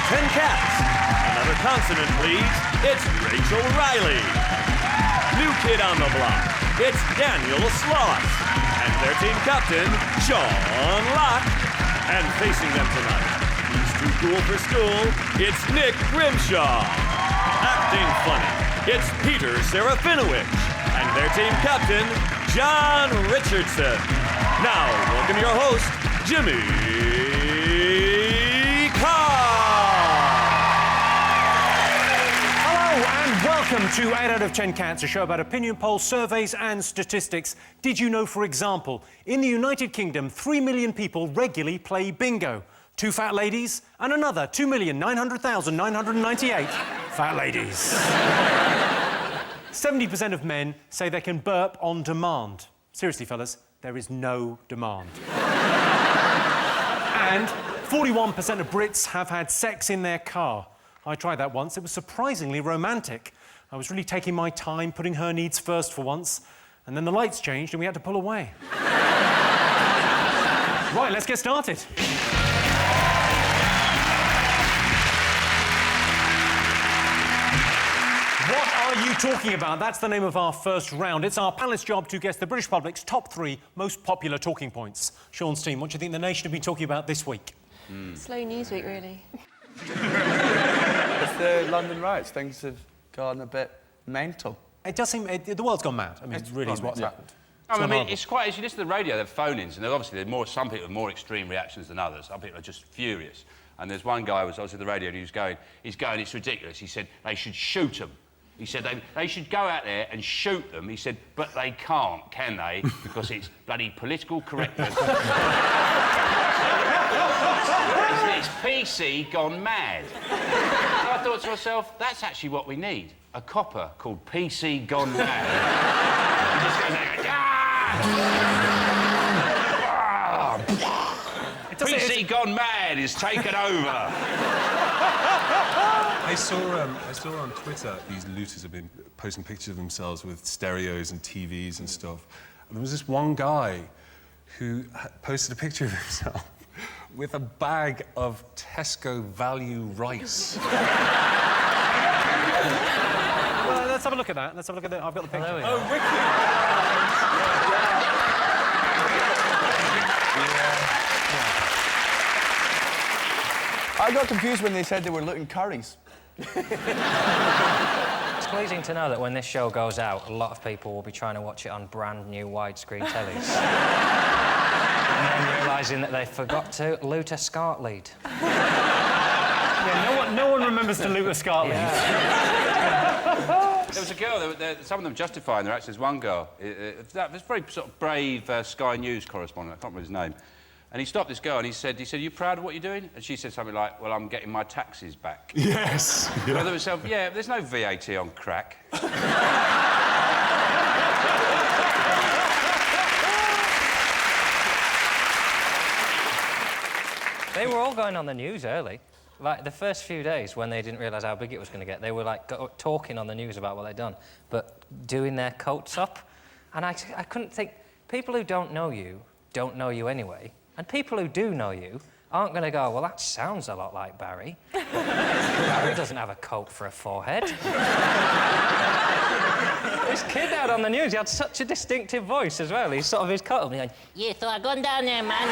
10 cats. Another consonant, please. It's Rachel Riley. New kid on the block. It's Daniel Sloss. And their team captain, Sean Locke. And facing them tonight, he's too cool for school. It's Nick Grimshaw. Acting funny, it's Peter Serafinowicz. And their team captain, John Richardson. Now, welcome your host, Jimmy Carr. Hello and welcome to 8 out of 10 Cats, a show about opinion polls, surveys and statistics. Did you know, for example, in the United Kingdom, 3 million people regularly play bingo? 2 fat ladies and another 2,900,998 fat ladies. 70% of men say they can burp on demand. Seriously, fellas, there is no demand. And 41% of Brits have had sex in their car. I tried that once. It was surprisingly romantic. I was really taking my time, putting her needs first for once, and then the lights changed and we had to pull away. Right, let's get started. What are you talking about? That's the name of our first round. It's our panelist's job to guess the British public's top 3 most popular talking points. Sean's team, what do you think the nation have been talking about this week? Slow news week, really. It's the London riots. Things have gone a bit mental. It does seem... the world's gone mad. I mean, it really is what's happened. I mean, it's quite... As you listen to the radio, they're phone-ins, and obviously some people have more extreme reactions than others. Some people are just furious. And there's one guy who was on the radio and he was going, it's ridiculous. He said, they should shoot them. He said, they should go out there and shoot them. He said, but they can't, can they? Because it's bloody political correctness. It's PC gone mad. So I thought to myself, that's actually what we need. A copper called PC gone mad. He just goes like, PC gone mad is taken over. I saw on Twitter these looters have been posting pictures of themselves with stereos and TVs and stuff. And there was this one guy who posted a picture of himself with a bag of Tesco value rice. Well, let's have a look at that. Let's have a look at that. I've got the picture. Oh, wicked. I got confused when they said they were looting curries. It's pleasing to know that when this show goes out, a lot of people will be trying to watch it on brand new widescreen tellies. And then realising that they forgot to loot a SCART lead. Yeah, no one remembers to loot a SCART lead. There was a girl, some of them justifying their actions. One girl, that was a very sort of brave Sky News correspondent, I can't remember his name. And he stopped this girl and he said, "Are you proud of what you're doing?" And she said something like, "Well, I'm getting my taxes back." Yes. Yeah. Well, herself, yeah, there's no VAT on crack. They were all going on the news early. Like, the first few days, when they didn't realise how big it was going to get, they were, like, talking on the news about what they'd done, but doing their coats up. And I couldn't think... People who don't know you anyway, and people who do know you aren't going to go, well, that sounds a lot like Barry. Barry doesn't have a coat for a forehead. This kid out on the news, he had such a distinctive voice as well. He's sort of his coat up, and he's going, Yeah, so I gone down there, man.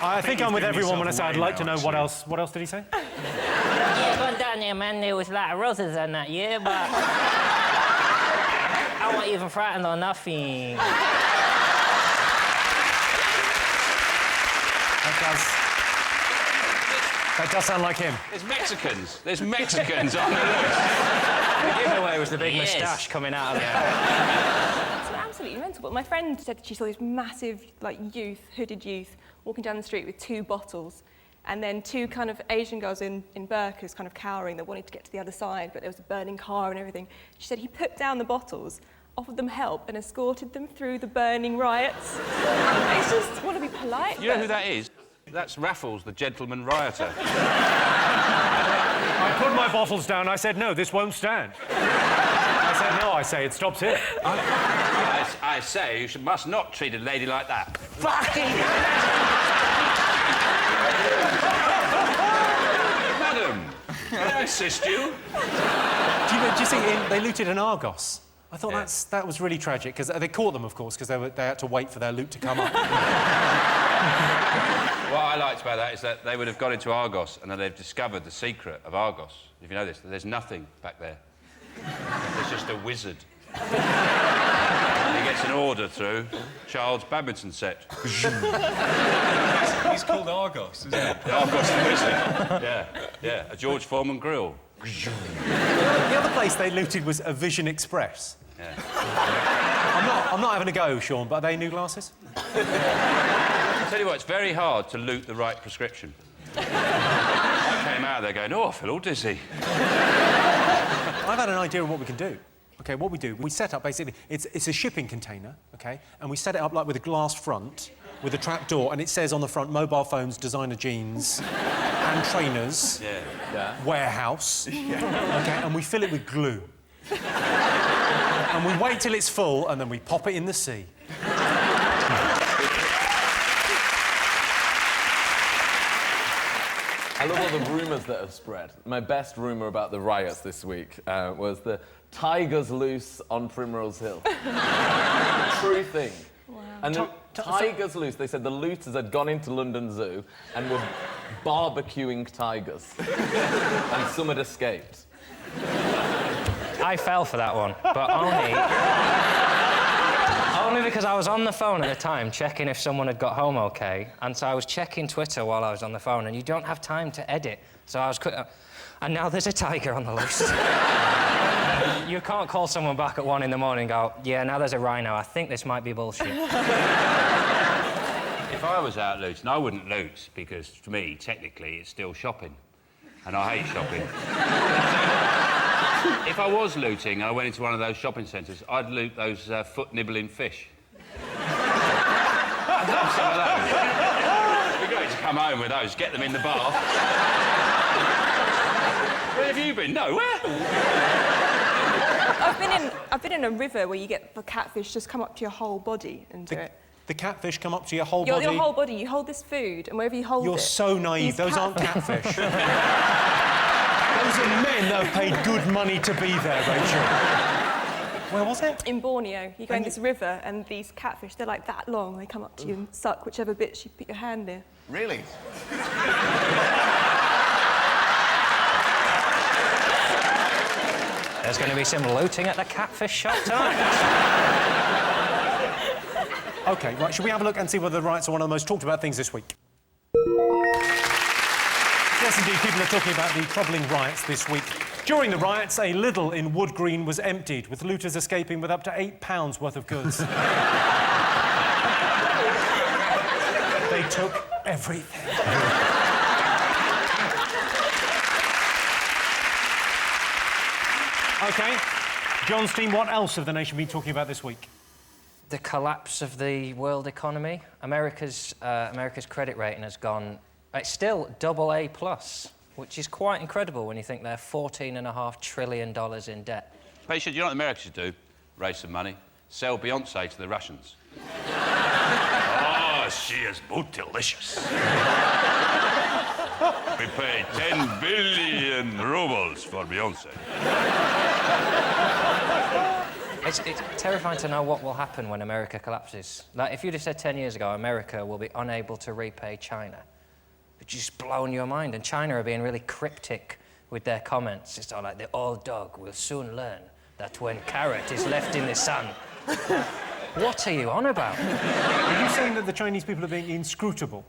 I think I'm with everyone when I say I'd like to know what else. What else did he say? Yeah, gone down there, man. There was a lot of roses on that, yeah, but I wasn't even frightened or nothing. That does sound like him. There's Mexicans on the list. the giveaway was the big moustache coming out of there. It's absolutely mental. But my friend said that she saw this massive, like, hooded youth, walking down the street with 2 bottles, and then 2 kind of Asian girls in burqas kind of cowering that wanted to get to the other side, but there was a burning car and everything. She said he put down the bottles, offered them help, and escorted them through the burning riots. It's just want to be polite. You know who that is? That's Raffles, the gentleman rioter. I put my bottles down. I said, no, this won't stand. I said no, I say it stops here. I say you must not treat a lady like that. Fucking... Madam, can I assist you? Do you see, they looted an Argos. I thought that was really tragic, because they caught them, of course, because they had to wait for their loot to come up. What I liked about that is that they would have got into Argos and then they've discovered the secret of Argos. If you know this, there's nothing back there. There's just a wizard. And he gets an order through, child's badminton set. He's called Argos, isn't he? Argos the wizard. Yeah, a George Foreman grill. The other place they looted was a Vision Express. Yeah. I'm not having a go, Sean, but are they new glasses? I'll tell you what, it's very hard to loot the right prescription. I came out there going, oh, I feel all dizzy. I've had an idea of what we can do. OK, what we do, we set up, basically, it's a shipping container, OK, and we set it up, like, with a glass front, with a trap door, and it says on the front, mobile phones, designer jeans, and trainers, warehouse, OK, and we fill it with glue. And we wait till it's full, and then we pop it in the sea. I love all the rumours that have spread. My best rumour about the riots this week was the tigers loose on Primrose Hill. True thing. Wow. And the tigers loose, they said the looters had gone into London Zoo and were barbecuing tigers. And some had escaped. I fell for that one, but only because I was on the phone at the time checking if someone had got home OK, and so I was checking Twitter while I was on the phone, and you don't have time to edit, so I was and now there's a tiger on the loose. You can't call someone back at 1 in the morning and go, yeah, now there's a rhino, I think this might be bullshit. If I was out looting, I wouldn't loot, because to me, technically, it's still shopping. And I hate shopping. If I was looting and I went into one of those shopping centres, I'd loot those foot-nibbling fish. I'd love some of those. It'd be great to come home with those, get them in the bath. Where have you been? Nowhere. I've been in a river where you get the catfish just come up to your whole body and do it. The catfish come up to your whole body? Your whole body. You hold this food, and wherever you hold it... You're so naive. Those aren't catfish. Those are men that have paid good money to be there, Rachel. Where was it? In Borneo. You go in this river, and these catfish, they're like that long. They come up to you and suck whichever bits you put your hand near. Really? There's going to be some looting at the catfish shop tonight. OK, right, should we have a look and see whether the riots are one of the most talked about things this week? Yes, indeed, people are talking about the troubling riots this week. During the riots, a Lidl in Wood Green was emptied, with looters escaping with up to £8 worth of goods. They took everything. OK, John's team, what else have the nation been talking about this week? The collapse of the world economy. America's credit rating has gone... It's still AA+, which is quite incredible when you think they're $14.5 trillion in debt. But you know what America should do? Raise some money. Sell Beyonce to the Russians. Oh, she is bootylicious. We paid 10 billion rubles for Beyonce. It's terrifying to know what will happen when America collapses. Like, if you'd have said 10 years ago, America will be unable to repay China, it's just blown your mind. And China are being really cryptic with their comments. It's all like, the old dog will soon learn that when carrot is left in the sun... What are you on about? Are you saying that the Chinese people are being inscrutable?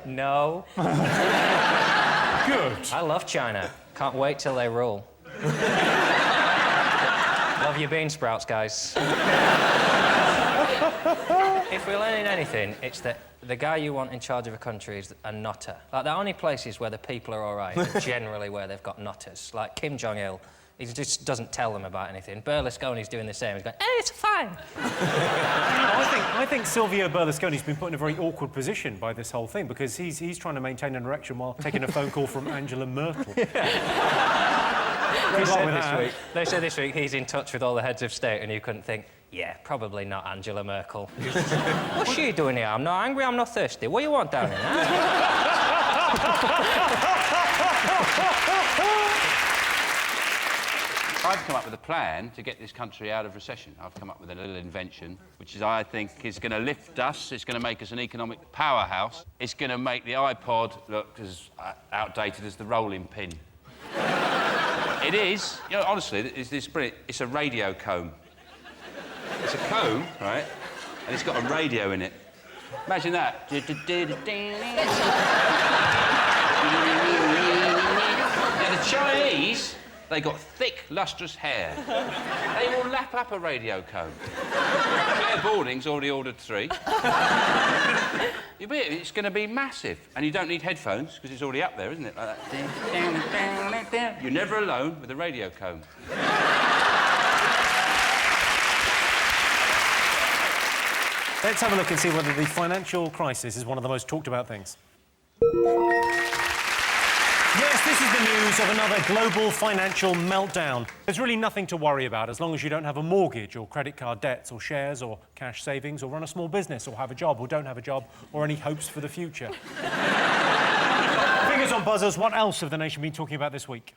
No. Good. I love China. Can't wait till they rule. Love your bean sprouts, guys. If we're learning anything, it's that the guy you want in charge of a country is a nutter. Like, the only places where the people are all right are generally where they've got nutters. Like Kim Jong-il, he just doesn't tell them about anything. Berlusconi's doing the same. He's going, it's fine. I think Silvio Berlusconi's been put in a very awkward position by this whole thing, because he's trying to maintain an erection while taking a phone call from Angela Merkel. They said this week he's in touch with all the heads of state, and you couldn't think, yeah, probably not Angela Merkel. What's she doing here? I'm not angry, I'm not thirsty. What do you want down here? I've come up with a plan to get this country out of recession. I've come up with a little invention, which is, I think, is going to lift us. It's going to make us an economic powerhouse. It's going to make the iPod look as outdated as the rolling pin. It is. You know, honestly, it's brilliant. It's a radio comb. It's a comb, right? And it's got a radio in it. Imagine that. Now, the Chinese, they got thick, lustrous hair. They will lap up a radio comb. Claire Balding's already ordered 3. It's going to be massive. And you don't need headphones, because it's already up there, isn't it? Like that. You're never alone with a radio comb. Let's have a look and see whether the financial crisis is one of the most talked about things. Yes, this is the news of another global financial meltdown. There's really nothing to worry about as long as you don't have a mortgage or credit card debts or shares or cash savings or run a small business or have a job or don't have a job or any hopes for the future. Fingers on buzzers, what else have the nation been talking about this week?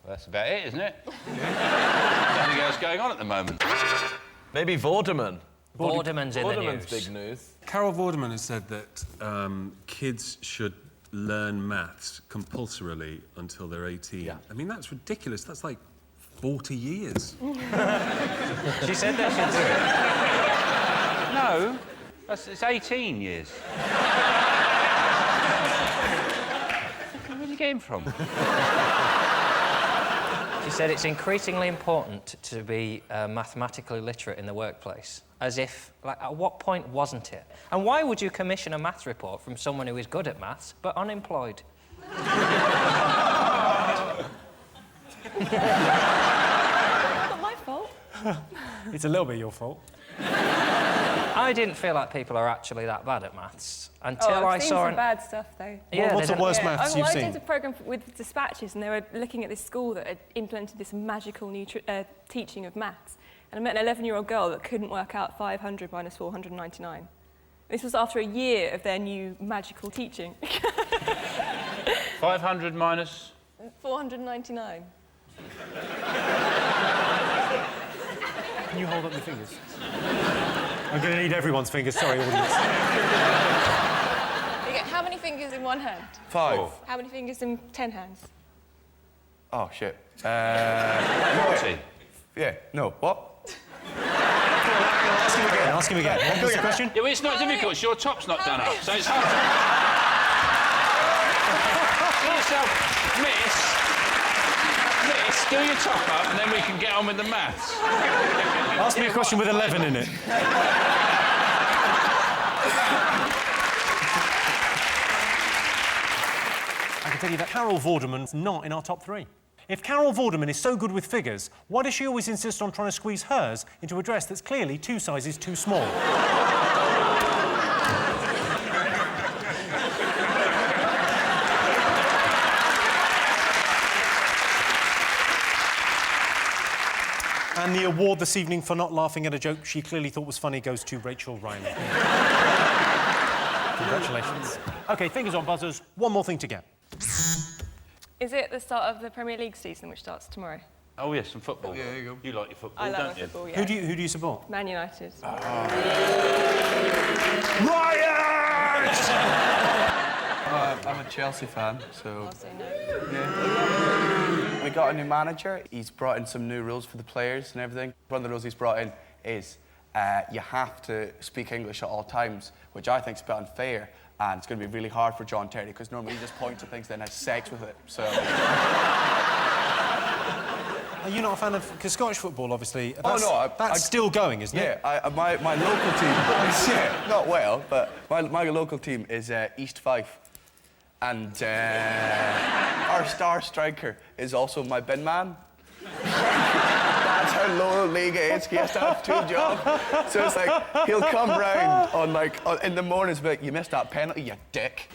Well, that's about it, isn't it? Nothing else going on at the moment. Maybe Vorderman. Vorderman's in the news. Big news. Carol Vorderman has said that kids should learn maths compulsorily until they're 18. Yeah. I mean, that's ridiculous. That's like 40 years. She said they should do it. No, it's 18 years. Where did you get him from? She said it's increasingly important to be mathematically literate in the workplace. As if, like, at what point wasn't it? And why would you commission a maths report from someone who is good at maths but unemployed? Not my fault. It's a little bit your fault. I didn't feel like people are actually that bad at maths until I've seen I saw some bad stuff, though. Yeah, What's the worst maths you've I seen? did a programme with dispatches, and they were looking at this school that had implemented this magical new teaching of maths. And I met an 11-year-old girl that couldn't work out 500 minus 499. This was after a year of their new magical teaching. 500 minus? 499. Can you hold up your fingers? I'm going to need everyone's fingers. Sorry, audience. Okay, how many fingers in one hand? 5. Oh. How many fingers in 10 hands? Oh, shit. 40. Yeah, no, what? Ask him again. What was the question? Yeah, well, it's not difficult. It's your top's not done up, so it's hard. Give yourself, miss, do your top up, and then we can get on with the maths. Ask me a question with 11 in it. I can tell you that Carol Vorderman's not in our top 3. If Carol Vorderman is so good with figures, why does she always insist on trying to squeeze hers into a dress that's clearly 2 sizes too small? And the award this evening for not laughing at a joke she clearly thought was funny goes to Rachel Riley. Congratulations. OK, fingers on buzzers. One more thing to get. Is it the start of the Premier League season, which starts tomorrow? Oh, yes, some football. Yeah, there you go. You like your football, I love don't my you? football, yeah. Who do you support? Man United. Riots! I'm a Chelsea fan, so... I'll say no. Yeah. We got a new manager. He's brought in some new rules for the players and everything. One of the rules he's brought in is you have to speak English at all times, which I think is a bit unfair. And it's going to be really hard for John Terry, because normally he just points at things and then has sex with it, so... Are you not a fan of... Because Scottish football, obviously... That's still going, isn't it? Yeah, my local team... yeah, not well, but my local team is East Fife. And our star striker is also my bin man. That's how low league it is. He has to have 2 jobs. So it's like, he'll come round in the mornings and be like, you missed that penalty, you dick.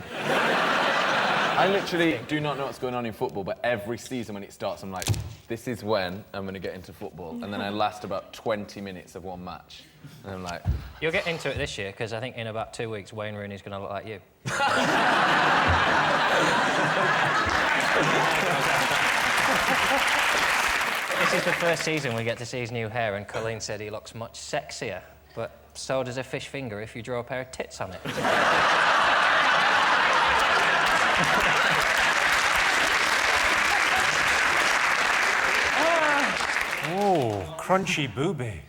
I literally do not know what's going on in football, but every season when it starts, I'm like, this is when I'm going to get into football. And then I last about 20 minutes of one match. And I'm like... You'll get into it this year, because I think in about 2 weeks, Wayne Rooney's going to look like you. This is the first season we get to see his new hair, and Colleen said he looks much sexier. But so does a fish finger if you draw a pair of tits on it. Oh, crunchy booby.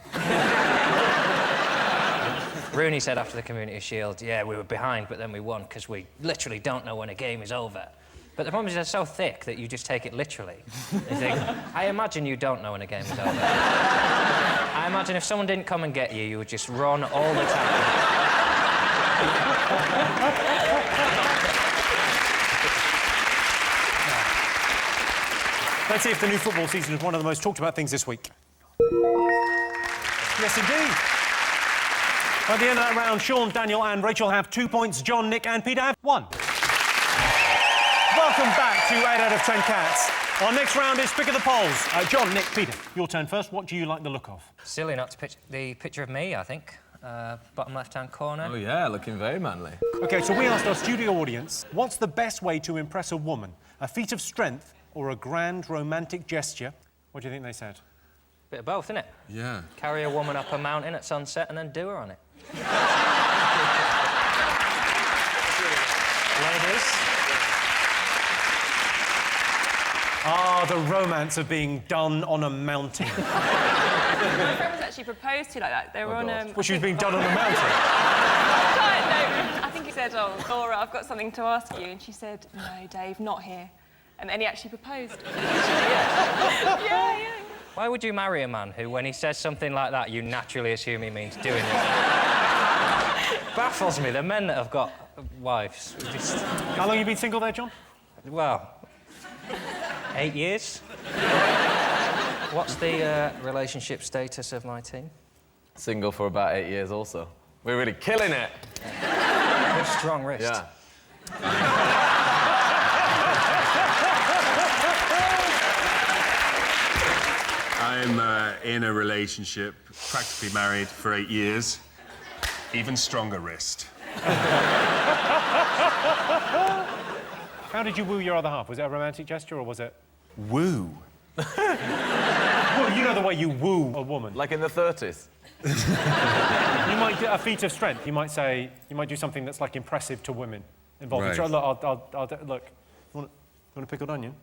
Rooney said after the Community Shield, yeah, we were behind, but then we won, because we literally don't know when a game is over. But the problem is they're so thick that you just take it literally. You think, I imagine you don't know when a game is over. I imagine if someone didn't come and get you, you would just run all the time. Let's see if the new football season is one of the most talked about things this week. Yes, indeed. By the end of that round, Sean, Daniel and Rachel have 2 points. John, Nick and Peter have 1. Welcome back to 8 out of 10 Cats. Our next round is Pick of the Polls. John, Nick, Peter, your turn first. What do you like the look of? Silly not to pitch the picture of me, I think. Bottom left-hand corner. Oh, yeah, looking very manly. OK, so we asked our studio audience, what's the best way to impress a woman? A feat of strength or a grand romantic gesture? What do you think they said? Bit of both, innit? Yeah. Carry a woman up a mountain at sunset and then do her on it. Ladies. Ah, the romance of being done on a mountain. My friend was actually proposed to like that. They were on Well, she was being done on a mountain. I think he said, oh, Laura, I've got something to ask you. And she said, no, Dave, not here. And then he actually proposed. Yeah. Why would you marry a man who, when he says something like that, you naturally assume he means doing it? Baffles me, the men that have got wives. Just... How long have you been single there, John? Well, 8 years. What's the relationship status of my team? Single for about 8 years also. We're really killing it. Good strong wrist. Yeah. I'm in a relationship, practically married for 8 years. Even stronger wrist. How did you woo your other half? Was it a romantic gesture or was it... Woo. Well, you know the way you woo a woman. Like in the 30s. You might get a feat of strength. You might say... You might do something that's, like, impressive to women. Involving... Right. So, look, look, you want a pickled onion?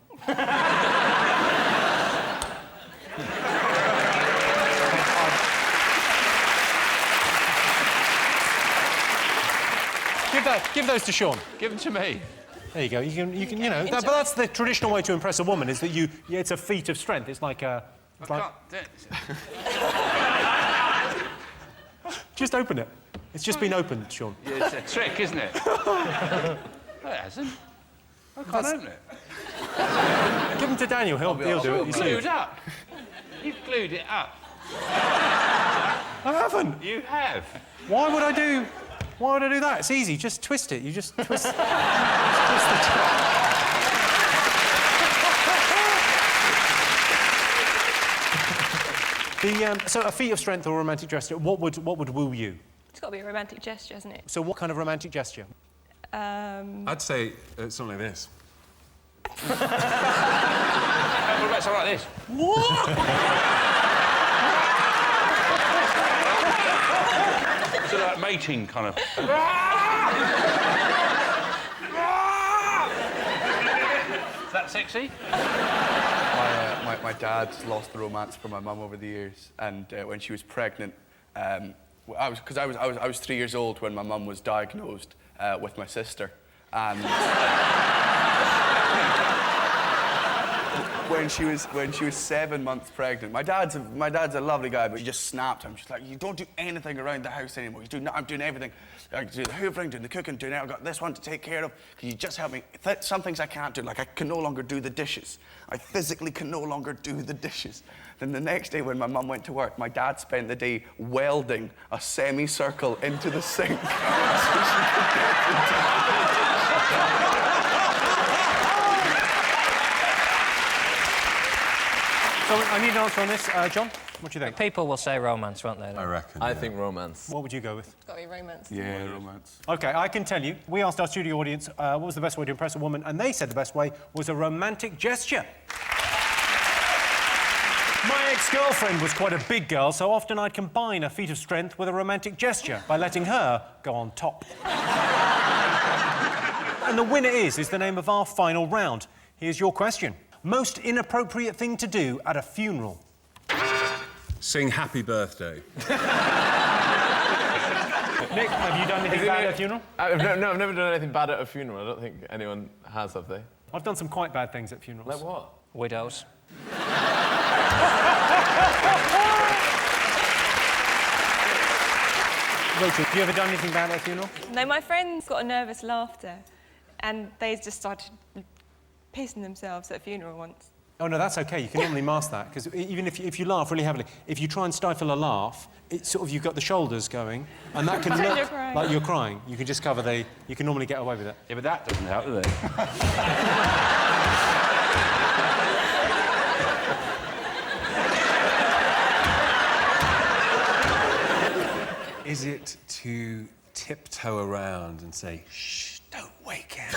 Give those to Sean. Give them to me. There you go. You can, but that's the traditional way to impress a woman, is that it's a feat of strength. It's like a... Just open it. It's just been opened, Sean. Yeah, it's a trick, isn't it? No, it hasn't. I can't open it. Give them to Daniel. He'll do it. You've glued up. You've glued it up. I haven't. You have. Why would I do that? It's easy. Just twist it. You just twist... just twist the top. So a feat of strength or a romantic gesture, what would woo you? It's got to be a romantic gesture, hasn't it? So what kind of romantic gesture? I'd say something like this. What about something like this? Sort of like mating, kind of. Is that sexy? My dad's lost the romance for my mum over the years, and when she was pregnant, I was 3 years old when my mum was diagnosed with my sister, and when she was 7 months pregnant, my dad's a lovely guy, but he just snapped him. She's like, you don't do anything around the house anymore. I'm doing everything. I do the hoovering, doing the cooking, doing it. I've got this one to take care of. Can you just help me? Some things I can't do, like I can no longer do the dishes. I physically can no longer do the dishes. Then the next day when my mum went to work, my dad spent the day welding a semicircle into the sink so she could get the dishes. So I need an answer on this. John, what do you think? People will say romance, won't they? I reckon. I think romance. What would you go with? It's got to be romance. Yeah, romance. OK, I can tell you, we asked our studio audience what was the best way to impress a woman, and they said the best way was a romantic gesture. My ex-girlfriend was quite a big girl, so often I'd combine a feat of strength with a romantic gesture by letting her go on top. And the winner is the name of our final round. Here's your question. Most inappropriate thing to do at a funeral? Sing Happy Birthday. Nick, have you done anything bad at a funeral? No, I've never done anything bad at a funeral. I don't think anyone has, have they? I've done some quite bad things at funerals. Like what? Widows. Rachel, have you ever done anything bad at a funeral? No, my friends got a nervous laughter and they just started pissing themselves at a funeral once. Oh, no, that's OK. You can normally mask that, because even if you laugh really heavily, if you try and stifle a laugh, it's sort of, you've got the shoulders going, and that can look like you're crying. You can just cover the... You can normally get away with it. Yeah, but that doesn't help, does it? Is it to tiptoe around and say, shh, don't wake him?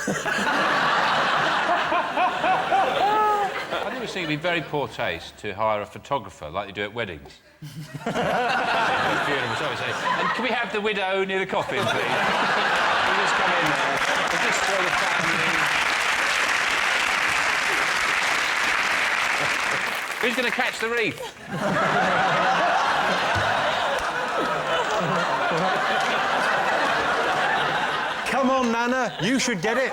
I think it'd be very poor taste to hire a photographer like they do at weddings. Funerals, obviously. And can we have the widow near the coffin, please? We'll just come in there. We'll just throw the family. Who's going to catch the wreath? Come on, Nana, you should get it.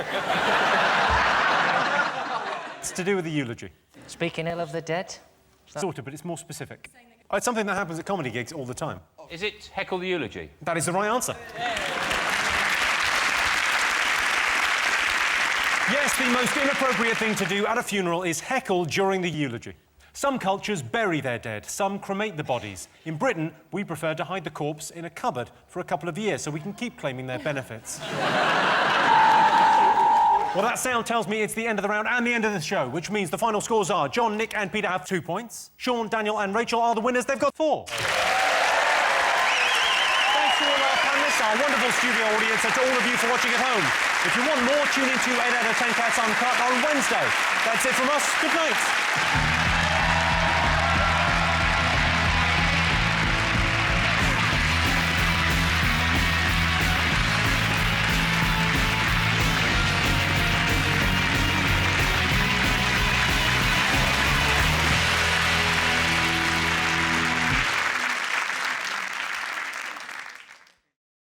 It's to do with the eulogy. Speaking ill of the dead? Sort of, but it's more specific. Oh, it's something that happens at comedy gigs all the time. Is it heckle the eulogy? That is the right answer. Yes, the most inappropriate thing to do at a funeral is heckle during the eulogy. Some cultures bury their dead, some cremate the bodies. In Britain, we prefer to hide the corpse in a cupboard for a couple of years so we can keep claiming their benefits. Well, that sound tells me it's the end of the round and the end of the show, which means the final scores are John, Nick and Peter have 2 points. Sean, Daniel and Rachel are the winners. They've got 4. Thanks to all our panellists, our wonderful studio audience, and to all of you for watching at home. If you want more, tune in to 8 out of 10 Cats Uncut on Wednesday. That's it from us. Good night.